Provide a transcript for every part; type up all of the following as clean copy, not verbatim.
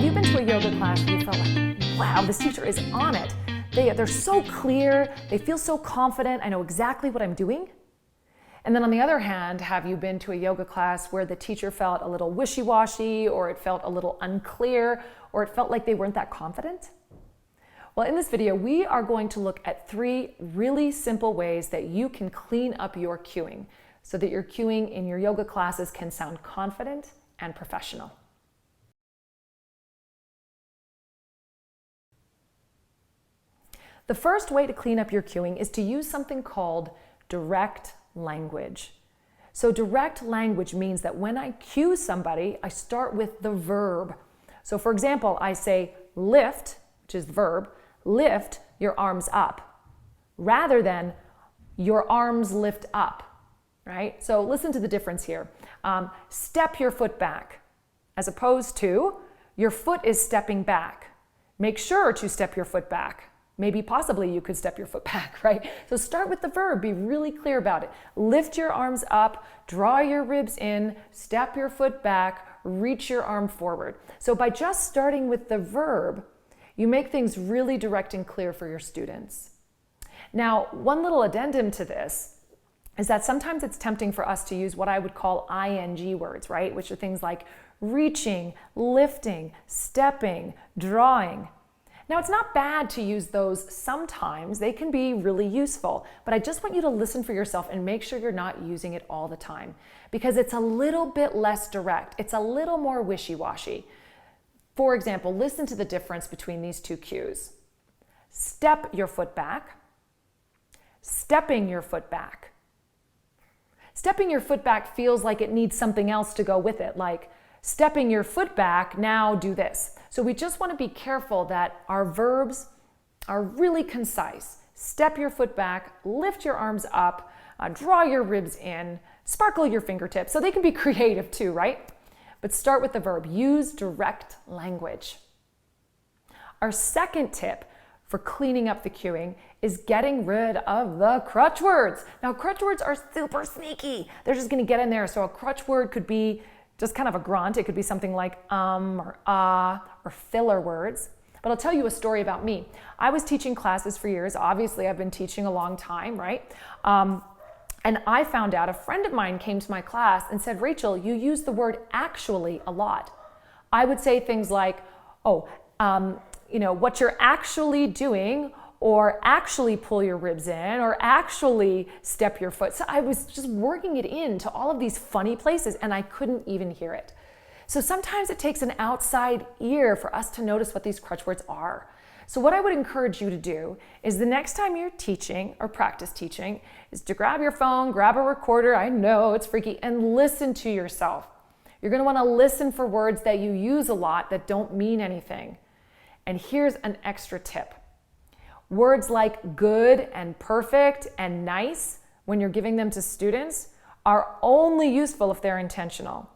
Have you been to a yoga class where you felt like, wow, this teacher is on it. They're so clear, they feel so confident, I know exactly what I'm doing? And then on the other hand, have you been to a yoga class where the teacher felt a little wishy-washy, or it felt a little unclear, or it felt like they weren't that confident? Well, in this video, we are going to look at 3 really simple ways that you can clean up your cueing so that your cueing in your yoga classes can sound confident and professional. The first way to clean up your cueing is to use something called direct language. So direct language means that when I cue somebody, I start with the verb. So for example, I say lift, which is the verb, lift your arms up, rather than your arms lift up, right? So listen to the difference here. Step your foot back, as opposed to your foot is stepping back. Make sure to step your foot back. Maybe possibly you could step your foot back, right? So start with the verb, be really clear about it. Lift your arms up, draw your ribs in, step your foot back, reach your arm forward. So by just starting with the verb, you make things really direct and clear for your students. Now, one little addendum to this is that sometimes it's tempting for us to use what I would call ing words, right? Which are things like reaching, lifting, stepping, drawing. Now, it's not bad to use those sometimes. They can be really useful, but I just want you to listen for yourself and make sure you're not using it all the time, because it's a little bit less direct. It's a little more wishy-washy. For example, listen to the difference between these 2 cues. Step your foot back, stepping your foot back. Stepping your foot back feels like it needs something else to go with it, like stepping your foot back, now do this. So we just want to be careful that our verbs are really concise. Step your foot back, lift your arms up, draw your ribs in, sparkle your fingertips. So they can be creative too, right? But start with the verb. Use direct language. Our second tip for cleaning up the cueing is getting rid of the crutch words. Now, crutch words are super sneaky. They're just going to get in there. So a crutch word could be just kind of a grunt. It could be something like or or filler words. But I'll tell you a story about me. I was teaching classes for years. Obviously, I've been teaching a long time, right? And I found out, a friend of mine came to my class and said, Rachel, you use the word actually a lot. I would say things like, what you're actually doing, or actually pull your ribs in, or actually step your foot. So I was just working it into all of these funny places, and I couldn't even hear it. So sometimes it takes an outside ear for us to notice what these crutch words are. So what I would encourage you to do is the next time you're teaching or practice teaching is to grab your phone, grab a recorder, I know it's freaky, and listen to yourself. You're going to want to listen for words that you use a lot that don't mean anything. And here's an extra tip. Words like good and perfect and nice, when you're giving them to students, are only useful if they're intentional.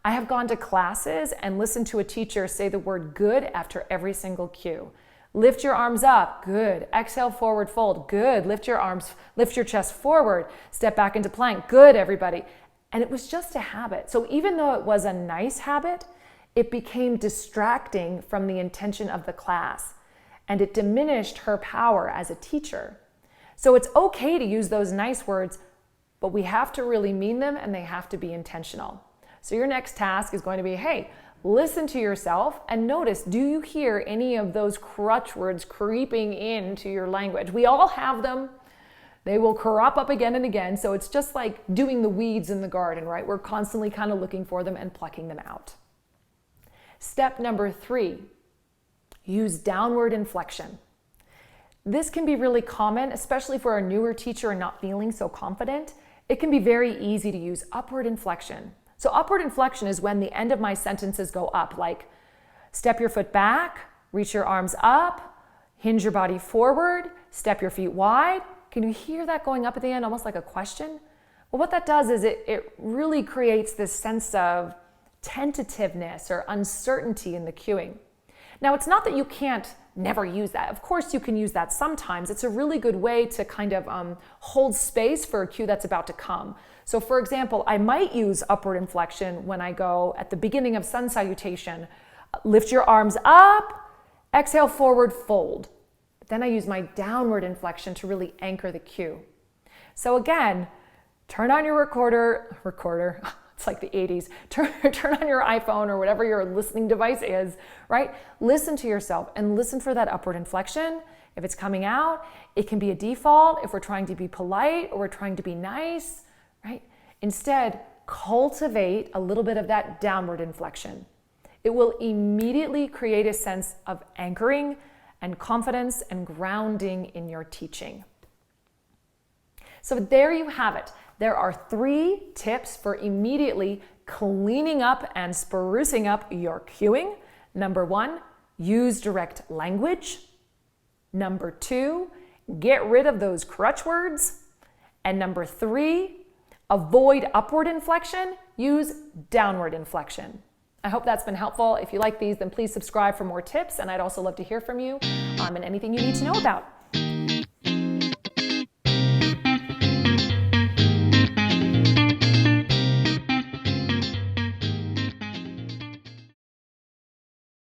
I have gone to classes and listened to a teacher say the word good after every single cue. Lift your arms up, good. Exhale, forward fold, good. Lift your arms, lift your chest forward. Step back into plank, good, everybody. And it was just a habit. So even though it was a nice habit, it became distracting from the intention of the class. And it diminished her power as a teacher. So it's okay to use those nice words, but we have to really mean them, and they have to be intentional. So your next task is going to be, hey, listen to yourself and notice, do you hear any of those crutch words creeping into your language? We all have them. They will crop up again and again. So it's just like doing the weeds in the garden, right? We're constantly kind of looking for them and plucking them out. Step number 3. Use downward inflection. This can be really common, especially for a newer teacher and not feeling so confident. It can be very easy to use upward inflection. So upward inflection is when the end of my sentences go up, like step your foot back, reach your arms up, hinge your body forward, step your feet wide. Can you hear that going up at the end, almost like a question? Well, what that does is it really creates this sense of tentativeness or uncertainty in the cueing. Now, it's not that you can't never use that. Of course, you can use that sometimes. It's a really good way to kind of hold space for a cue that's about to come. So for example, I might use upward inflection when I go at the beginning of sun salutation, Lift your arms up, exhale, forward fold. Then I use my downward inflection to really anchor the cue. So again, turn on your recorder, it's like the 80s, turn on your iPhone or whatever your listening device is, right? Listen to yourself and listen for that upward inflection. If it's coming out, it can be a default if we're trying to be polite or we're trying to be nice, right? Instead, cultivate a little bit of that downward inflection. It will immediately create a sense of anchoring and confidence and grounding in your teaching. So there you have it. There are 3 tips for immediately cleaning up and sprucing up your cueing. Number 1, use direct language. Number 2, get rid of those crutch words. And number 3, avoid upward inflection, use downward inflection. I hope that's been helpful. If you like these, then please subscribe for more tips, and I'd also love to hear from you and anything you need to know about.